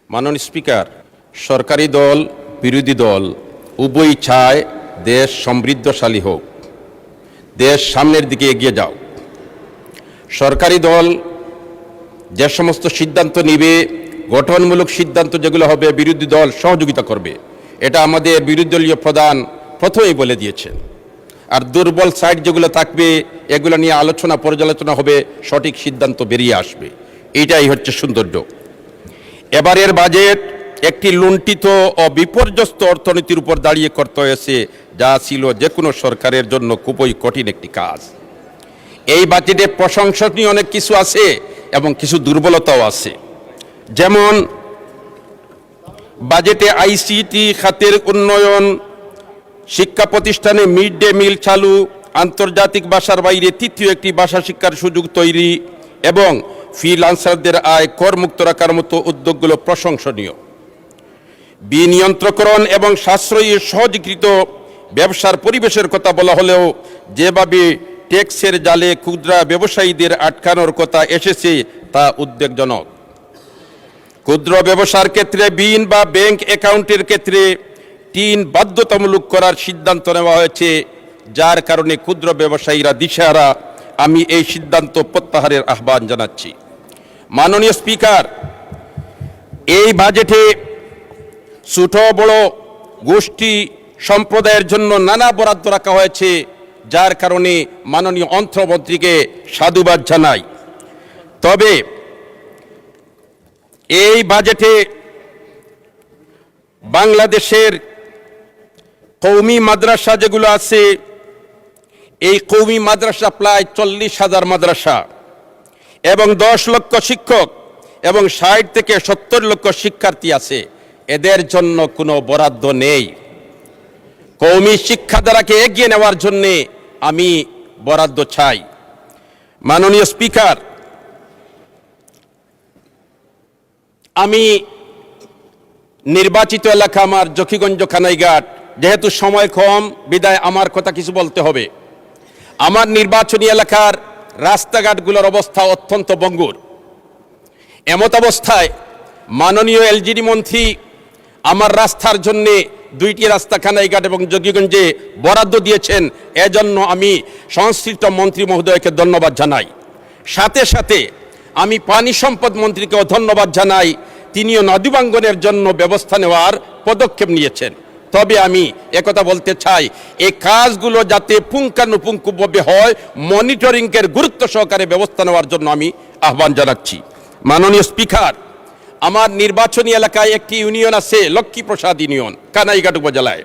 মাননীয় স্পিকার, সরকারি দল বিরোধী দল উভয়ই চায় দেশ সমৃদ্ধশালী হোক, দেশ সামনের দিকে এগিয়ে যাও। সরকারি দল যে সমস্ত সিদ্ধান্ত নেবে, গঠনমূলক সিদ্ধান্ত যেগুলো হবে, বিরোধী দল সহযোগিতা করবে। এটা আমাদের বিরোধী দলীয় প্রধান প্রথমেই বলে দিয়েছেন। আর দুর্বল সাইড যেগুলো থাকবে, এগুলো নিয়ে আলোচনা পর্যালোচনা হবে, সঠিক সিদ্ধান্ত বেরিয়ে আসবে। এইটাই হচ্ছে সৌন্দর্য। এবারের বাজেট একটি লুণ্ঠিত ও বিপর্যস্ত অর্থনীতির উপর দাঁড়িয়ে করতে হয়েছে, যা ছিল যে কোনো সরকারের জন্য খুবই কঠিন একটি কাজ। এই বাজেটে প্রশংসনীয় অনেক কিছু আছে এবং কিছু দুর্বলতাও আছে। যেমন বাজেটে আইসিটি খাতের উন্নয়ন, শিক্ষা প্রতিষ্ঠানে মিড ডে মিল চালু, আন্তর্জাতিক ভাষার বাইরে তৃতীয় একটি ভাষা শিক্ষার সুযোগ তৈরি এবং ফ্রিল্যান্সারদের আয় করমুক্ত রাখার মতো উদ্যোগগুলো প্রশংসনীয়। বিনিয়ন্ত্রকরণ এবং সাশ্রয়ী সহজীকৃত ব্যবসার পরিবেশের কথা বলা হলেও যেভাবে ট্যাক্সের জালে ক্ষুদ্র ব্যবসায়ীদের আটকানোর কথা এসেছে তা উদ্বেগজনক। ক্ষুদ্র ব্যবসার ক্ষেত্রে ঋণ বা ব্যাংক অ্যাকাউন্টের ক্ষেত্রে ঋণ বাধ্যতামূলক করার সিদ্ধান্ত নেওয়া হয়েছে, যার কারণে ক্ষুদ্র ব্যবসায়ীরা দিশেহারা। আমি এই সিদ্ধান্ত প্রত্যাহারের আহ্বান জানাচ্ছি। মাননীয় স্পিকার, এই বাজেটে ছোট বড় গোষ্ঠী সম্প্রদায়ের জন্য নানা বরাদ্দ রাখা হয়েছে, যার কারণে মাননীয় অর্থমন্ত্রীকে সাধুবাদ জানাই। তবে এই বাজেটে বাংলাদেশের কওমি মাদ্রাসা যেগুলো আছে, এই কওমি মাদ্রাসা প্রায় 40,000 মাদ্রাসা এবং 10 লক্ষ শিক্ষক এবং 60 থেকে 70 লক্ষ শিক্ষার্থী আছে, এদের জন্য কোনো বরাদ্দ নেই। কওমি শিক্ষাধারাকে এগিয়ে নেওয়ার জন্যে আমি বরাদ্দ চাই। মাননীয় স্পিকার, আমি নির্বাচিত এলাকা আমার জকিগঞ্জ কানাইঘাট, যেহেতু সময় কম বিদায় আমার কথা কিছু বলতে হবে। আমার নির্বাচনী এলাকার রাস্তাঘাটগুলোর অবস্থা অত্যন্ত ভঙ্গুর। এমত অবস্থায় মাননীয় এলজিডি মন্ত্রী আমার রাস্তার জন্যে 2টি রাস্তা কানাইঘাট এবং জকিগঞ্জে বরাদ্দ দিয়েছেন, এজন্য আমি সংশ্লিষ্ট মন্ত্রী মহোদয়কে ধন্যবাদ জানাই। সাথে সাথে আমি পানি সম্পদ মন্ত্রীকেও ধন্যবাদ জানাই, তিনিও নদীবাঙ্গনের জন্য ব্যবস্থা নেওয়ার পদক্ষেপ নিয়েছেন। তবে আমি একথা বলতে চাই, এই কাজগুলো যাতে পুঙ্খানুপুঙ্খভাবে হয়, মনিটরিংয়ের গুরুত্ব সহকারে ব্যবস্থা নেওয়ার জন্য আমি আহ্বান জানাচ্ছি। মাননীয় স্পিকার, আমার নির্বাচনী এলাকায় একটি ইউনিয়ন আছে, লক্ষ্মীপ্রসাদ ইউনিয়ন, কানাইঘাট উপজেলায়।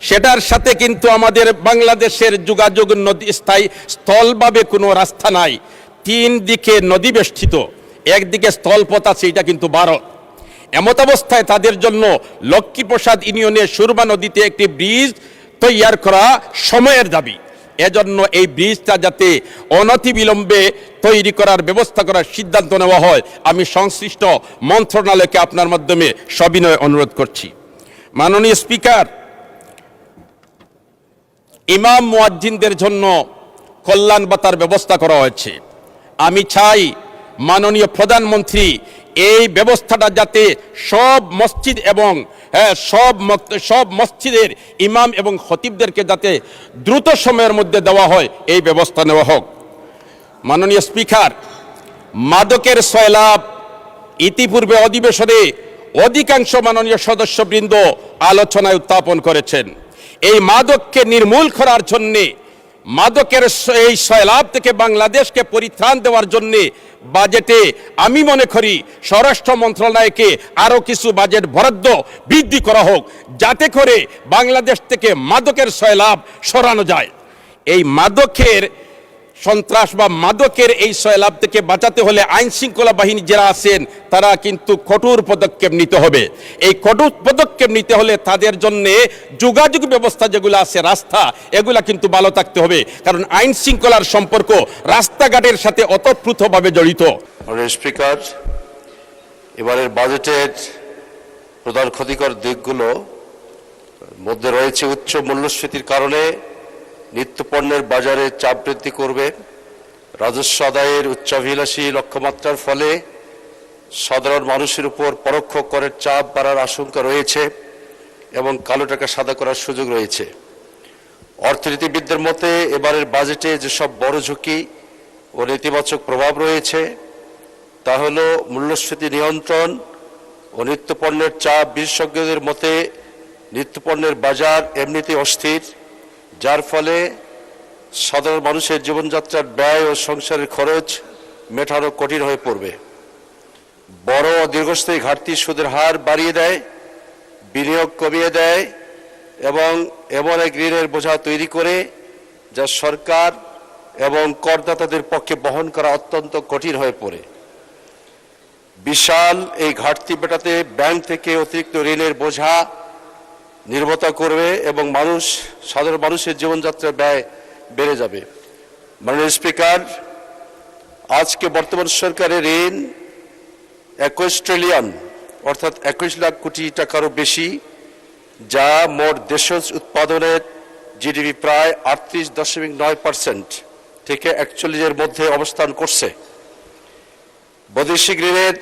সেটার সাথে কিন্তু আমাদের বাংলাদেশের যোগাযোগ নদী স্থায়ী স্থলভাবে কোনো রাস্তা নাই। 3 দিকে নদী বেষ্টিত, একদিকে স্থলপথ আছে, এটা কিন্তু ভারত। এমত অবস্থায় তাদের জন্য লক্ষ্মীপ্রসাদ ইউনিয়নের সুরমা নদীতে একটি ব্রিজ তৈয়ার করা সময়ের দাবি। এজন্য এই ব্রিজটা যাতে অনতিবিলম্বে তৈরি করার ব্যবস্থা করার সিদ্ধান্ত নেওয়া হয়, আমি সংশ্লিষ্ট মন্ত্রণালয়কে আপনার মাধ্যমে সবিনয় অনুরোধ করছি। মাননীয় স্পিকার, ইমাম মুয়াজ্জিনদের জন্য কল্যাণ ভাতার ব্যবস্থা করা হয়েছে। আমি চাই মাননীয় প্রধানমন্ত্রী এই ব্যবস্থাটা যাতে সব মসজিদ এবং সব মসজিদের ইমাম এবং খতিবদেরকে যাতে দ্রুত সময়ের মধ্যে দেওয়া হয়, এই ব্যবস্থা নেওয়া হোক। মাননীয় স্পিকার, মাদকের সয়লাভ ইতিপূর্বে অধিবেশনে অধিকাংশ মাননীয় সদস্যবৃন্দ আলোচনায় উত্থাপন করেছেন। এই মাদককে নির্মূল করার জন্যে, মাদকের এই সয়লাভ থেকে বাংলাদেশকে পরিত্রাণ দেওয়ার জন্যে বাজেটে আমি মনে করি স্বরাষ্ট্র মন্ত্রণালয়কে আরও কিছু বাজেট বরাদ্দ বৃদ্ধি করা হোক, যাতে করে বাংলাদেশ থেকে মাদকের সয়লাভ সরানো যায়। এই মাদকের সন্ত্রাস বা মাদকের এই সয়লাভ থেকে বাঁচাতে হলে আইন শৃঙ্খলা বাহিনী যারা আছেন তারা কিন্তু কঠোর পদক্ষেপ নিতে হবে। এই কঠোর পদক্ষেপ নিতে হলে তাদের জন্য যোগাযোগ ব্যবস্থা যেগুলো আছে, রাস্তা, এগুলা কিন্তু ভালো থাকতে হবে, কারণ আইন শৃঙ্খলার সম্পর্ক রাস্তাঘাটের সাথে ওতপ্রোতভাবে জড়িত। স্পিকার, এবারের বাজেটের প্রধান ক্ষতিকর দিকগুলো মধ্যে রয়েছে উচ্চ মূল্যস্ফীতির কারণে নিত্যপণ্যের বাজারে চাপ বৃদ্ধি করবে, রাজস্ব আদায়ের উচ্চাভিলাষী লক্ষ্যমাত্রার ফলে সাধারণ মানুষের উপর পরোক্ষ করের চাপ বাড়ার আশঙ্কা রয়েছে এবং কালো টাকা সাদা করার সুযোগ রয়েছে। অর্থনীতিবিদদের মতে এবারের বাজেটে যেসব বড় ঝুঁকি ও নেতিবাচক প্রভাব রয়েছে তা হল মূল্যস্ফীতি নিয়ন্ত্রণ ও নিত্যপণ্যের চাপ। বিশেষজ্ঞদের মতে নিত্যপণ্যের বাজার এমনিতেই অস্থির, যার ফলে সাধারণ মানুষের জীবনযাত্রার ব্যয় ও সংসারের খরচ মেটানো কঠিন হয়ে পড়বে। বড় ও দীর্ঘস্থায়ী ঘাটতি সুদের হার বাড়িয়ে দেয়, বিনিয়োগ কমিয়ে দেয় এবং এমন এক ঋণের বোঝা তৈরি করে যা সরকার এবং করদাতাদের পক্ষে বহন করা অত্যন্ত কঠিন হয়ে পড়ে। বিশাল এই ঘাটতি মেটাতে ব্যাংক থেকে অতিরিক্ত ঋণের বোঝা নির্ভরতা করবে এবং সাধারণ মানুষের জীবনযাত্রার ব্যয় বেড়ে যাবে। মাননীয় স্পিকার, আজকে বর্তমান সরকারের ঋণ 21 ট্রিলিয়ন অর্থাৎ 21 লাখ কোটি টাকারও বেশি, যা মোট দেশজ উৎপাদনের জিডিপি প্রায় 38.9% থেকে 41-এর মধ্যে অবস্থান করছে। বৈদেশিক ঋণের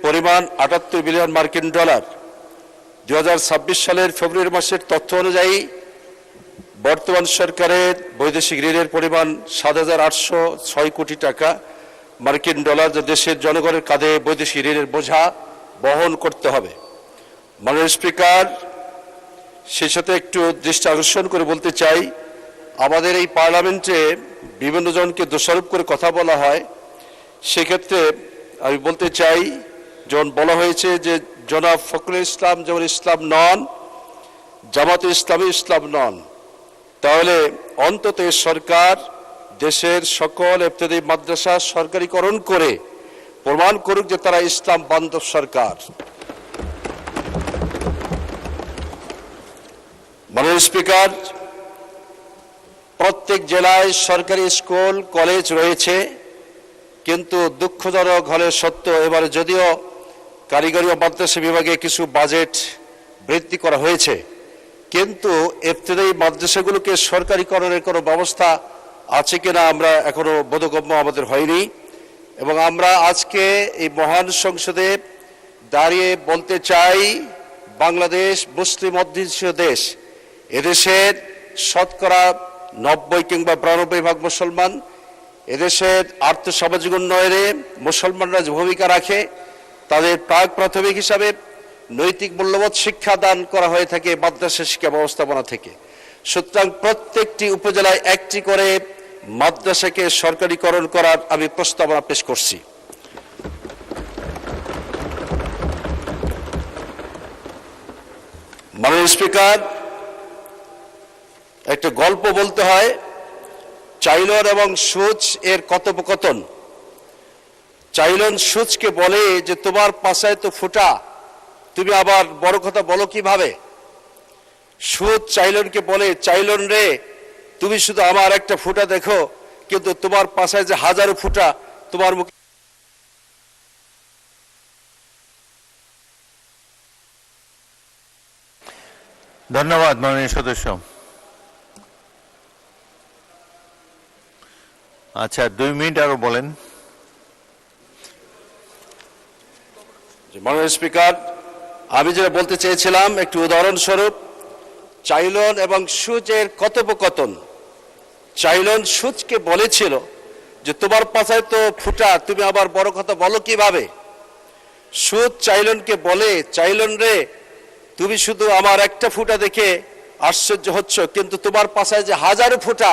পরিমাণ 78 বিলিয়ন মার্কিন ডলার। 2026 সালের ফেব্রুয়ারি মাসের তথ্য অনুযায়ী বর্তমান সরকারের বৈদেশিক ঋণের পরিমাণ 7,806 কোটি টাকা মার্কিন ডলার, যা দেশের জনগণের কাঁধে বৈদেশিক ঋণের বোঝা বহন করতে হবে। মাননীয় স্পিকার, সেই সাথে একটু দৃষ্টি আকর্ষণ করে বলতে চাই, আমাদের এই পার্লামেন্টে বিভিন্ন জনকে দোষারোপ করে কথা বলা হয়। সেক্ষেত্রে আমি বলতে চাই, যখন বলা হয়েছে যে জনাব ফখরুল ইসলাম যেমন ইসলাম নন, জামাতে ইসলামী ইসলাম নন, তাহলে অন্তত সরকার দেশের সকল ইবতেদায়ী মাদ্রাসা সরকারিকরণ করে প্রমাণ করুক যে তারা ইসলাম বান্ধব সরকার। মাননীয় স্পিকার, প্রত্যেক জেলায় সরকারি স্কুল কলেজ রয়েছে, কিন্তু দুঃখজনক হলে সত্য এবারে যদিও কারিগরি ও মাদ্রাসা বিভাগে কিছু বাজেট বৃদ্ধি করা হয়েছে, কিন্তু ইবতেদায়ী মাদ্রাসাগুলোকে সরকারিকরণের কোনো ব্যবস্থা আছে কিনা আমরা এখনো বোধগম্য আমাদের হয়নি। এবং আমরা আজকে এই মহান সংসদে দাঁড়িয়ে বলতে চাই, বাংলাদেশ মুসলিম অধ্যুষিত দেশ, এদেশের শতকরা 90 কিংবা 92% মুসলমান। এদেশের আর্থসামাজিক উন্নয়নে মুসলমানরা যে ভূমিকা রাখে, তাদের প্রাক প্রাথমিক হিসাবে নৈতিক মূল্যবোধ শিক্ষা দান করা হয়ে থাকে মাদ্রাসা শিক্ষা ব্যবস্থাপনা থেকে। সুতরাং প্রত্যেকটি উপজেলায় একটি করে মাদ্রাসাকে সরকারিকরণ করার আমি প্রস্তাবনা পেশ করছি। মাননীয় স্পিকার, একটা গল্প বলতে হয়, চাইলন এবং সুচ এর কথোপকথন। চাইলন সুচকে বলে যে তোমার পাছায় তো ফুটা, তুমি আবার বড় কথা বলো কিভাবে? সুচ চাইলনকে বলে, চাইলন রে, তুমি শুধু আমার একটা ফুটা দেখো, কিন্তু তোমার পাছায় যে হাজারো ফুটা তোমার মুখে। ধন্যবাদ মাননীয় সদস্য। আচ্ছা, 2 মিনিট আরো বলেন। মাননীয় স্পিকার, আমি যেটা বলতে চেয়েছিলাম, একটি উদাহরণস্বরূপ চাইলন এবং সুচের কথোপকথন। চাইলন সুচকে বলেছিল যে তোমার পাছায় তো ফুটা, তুমি আবার বড় কথা বলো কিভাবে? সুচ চাইলনকে বলে, চাইলন রে, তুমি শুধু আমার একটা ফুটা দেখে আশ্চর্য হচ্ছ, কিন্তু তোমার পাছায় যে হাজারো ফুটা,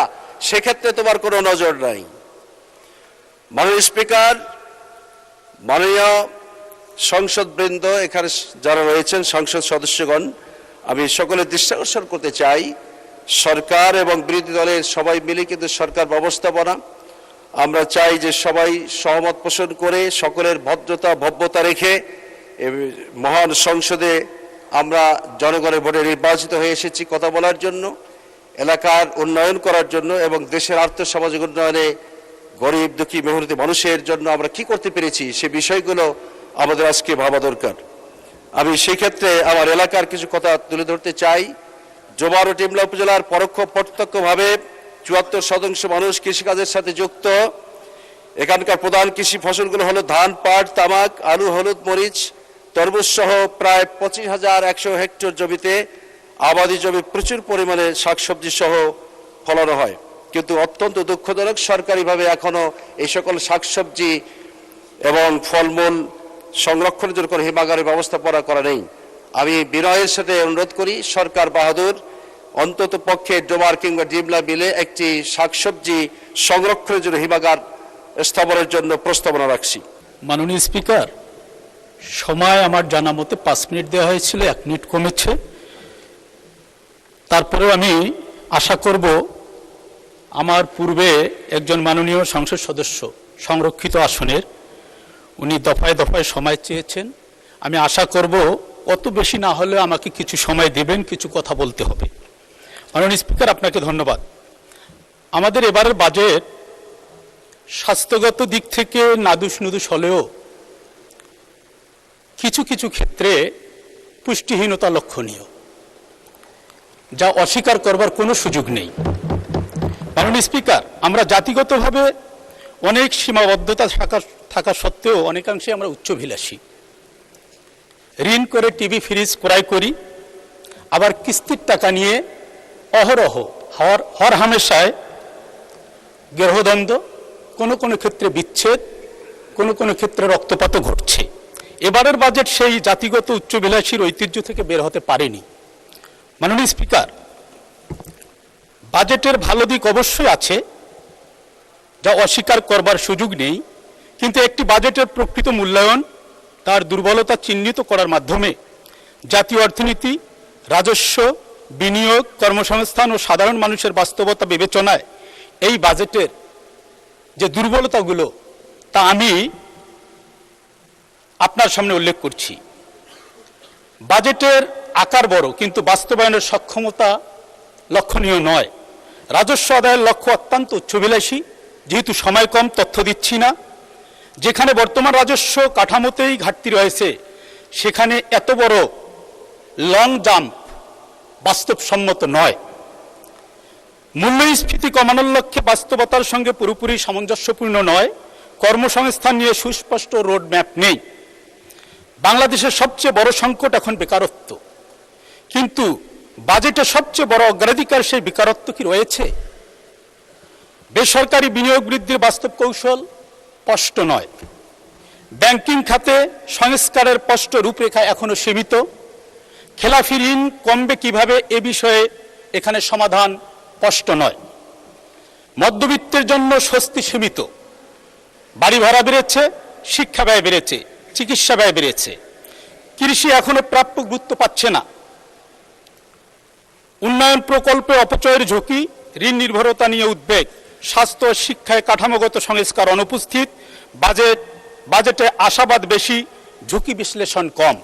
সেক্ষেত্রে তোমার কোনো নজর নাই। মাননীয় স্পিকার, মাননীয় সংসদবৃন্দ, এখানে যারা রয়েছেন সংসদ সদস্যগণ, আমি সকলের দৃষ্টি আকর্ষণ করতে চাই, সরকার এবং বিরোধী দলের সবাই মিলে কিন্তু সরকার ব্যবস্থাপনা, আমরা চাই যে সবাই সহমত পোষণ করে সকলের ভদ্রতা ভব্যতা রেখে মহান সংসদে আমরা জনগণের ভোটে নির্বাচিত হয়ে এসেছি কথা বলার জন্য, এলাকার উন্নয়ন করার জন্য এবং দেশের আর্থসামাজিক উন্নয়নে গরিব দুঃখী মেহনতি মানুষের জন্য আমরা কি করতে পেরেছি সে বিষয়গুলো আমাদের আজকে ভাবা দরকার। আমি সেই ক্ষেত্রে আমার এলাকার কিছু কথা তুলে ধরতে চাই। জোবার ও টিমলা উপজেলার পরোক্ষ প্রত্যক্ষভাবে 74% মানুষ কৃষিকাজের সাথে যুক্ত। এখানকার প্রধান কৃষি ফসলগুলো হলো ধান, পাট, তামাক, আলু, হলুদ, মরিচ, তরমুজ সহ প্রায় 25,100 হেক্টর জমিতে আবাদি জমি প্রচুর পরিমাণে শাকসবজি সহ ফলানো হয়। কিন্তু অত্যন্ত দুঃখজনক, সরকারিভাবে এখনো এই সকল শাকসবজি এবং ফলমূল সংরক্ষণের জন্য কোনো হিমাগারের ব্যবস্থাপনা করা নেই। আমি বিনয়ের সাথে অনুরোধ করি, সরকার বাহাদুর অন্তত পক্ষে ডোমার কিংবা ডিমলা বিলে একটি শাকসবজি সংরক্ষণের জন্য হিমাগার স্থাপনের জন্য প্রস্তাবনা রাখছি। মাননীয় স্পিকার, সময় আমার জানা মতে 5 মিনিট দেওয়া হয়েছিল, 1 মিনিট কমেছে। তারপরেও আমি আশা করব, আমার পূর্বে একজন মাননীয় সংসদ সদস্য সংরক্ষিত আসনের, উনি দফায় দফায় সময় চেয়েছেন। আমি আশা করব অত বেশি না হলেও আমাকে কিছু সময় দেবেন, কিছু কথা বলতে হবে। মাননীয় স্পিকার, আপনাকে ধন্যবাদ। আমাদের এবারের বাজেট স্বাস্থ্যগত দিক থেকে নাদুস নুদুস হলেও কিছু কিছু ক্ষেত্রে পুষ্টিহীনতা লক্ষণীয়, যা অস্বীকার করবার কোনো সুযোগ নেই। মাননীয় স্পিকার, আমরা জাতিগতভাবে অনেক সীমাবদ্ধতা থাকা সত্ত্বেও অনেকাংশে আমরা উচ্চভিলাষী। ঋণ করে টিভি ফ্রিজ ক্রয় করি, আবার কিস্তির টাকা নিয়ে অহরহ হর হামেশায় গৃহদ্বন্দ্ব, কোনো কোনো ক্ষেত্রে বিচ্ছেদ, কোনো কোনো ক্ষেত্রে রক্তপাতও ঘটছে। এবারের বাজেট সেই জাতিগত উচ্চবিলাসীর ঐতিহ্য থেকে বের হতে পারেনি। মাননীয় স্পিকার, বাজেটের ভালো দিক অবশ্যই আছে, যা অস্বীকার করবার সুযোগ নেই, কিন্তু একটি বাজেটের প্রকৃত মূল্যায়ন তার দুর্বলতা চিহ্নিত করার মাধ্যমে জাতীয় অর্থনীতি, রাজস্ব, বিনিয়োগ, কর্মসংস্থান ও সাধারণ মানুষের বাস্তবতা বিবেচনায় এই বাজেটের যে দুর্বলতাগুলো তা আমি আপনার সামনে উল্লেখ করছি। বাজেটের আকার বড়, কিন্তু বাস্তবায়নের সক্ষমতা লক্ষণীয় নয়। রাজস্ব আদায়ের লক্ষ্য অত্যন্ত উচ্চবিলাসী, যেহেতু সময় কম তথ্য দিচ্ছি না। যেখানে বর্তমান রাজস্ব কাঠামোতেই ঘাটতি রয়েছে, সেখানে এত বড় লং জাম্প বাস্তবসম্মত নয়। মূল্যস্ফীতি কমানোর লক্ষ্যে বাস্তবতার সঙ্গে পুরোপুরি সামঞ্জস্যপূর্ণ নয়। কর্মসংস্থান নিয়ে সুস্পষ্ট রোডম্যাপ নেই। বাংলাদেশের সবচেয়ে বড় সংকট এখন বেকারত্ব, কিন্তু বাজেটে সবচেয়ে বড় অগ্রাধিকার সেই বেকারত্ব কি রয়েছে? বেসরকারি বিনিয়োগ বৃদ্ধির বাস্তব কৌশল স্পষ্ট নয়। ব্যাংকিং খাতে সংস্কারের স্পষ্ট রূপরেখা এখনো সীমিত। খেলাফি ঋণ কমবে কিভাবে, এ বিষয়ে এখানে সমাধান স্পষ্ট নয়। মধ্যবিত্তের জন্য স্বস্তি সীমিত। বাড়ি ভাড়া বেড়েছে, শিক্ষা ব্যয় বেড়েছে, চিকিৎসা ব্যয় বেড়েছে। কৃষি এখনো প্রাপ্য গুরুত্ব পাচ্ছে না। উন্নয়ন প্রকল্পে অপচয়ের ঝুঁকি, ঋণ নির্ভরতা নিয়ে উদ্বেগ, স্বাস্থ্য ও শিক্ষায় কাঠামোগত সংস্কার অনুপস্থিত। বাজেটে আশাবাদ বেশি, ঝুঁকি বিশ্লেষণ কম।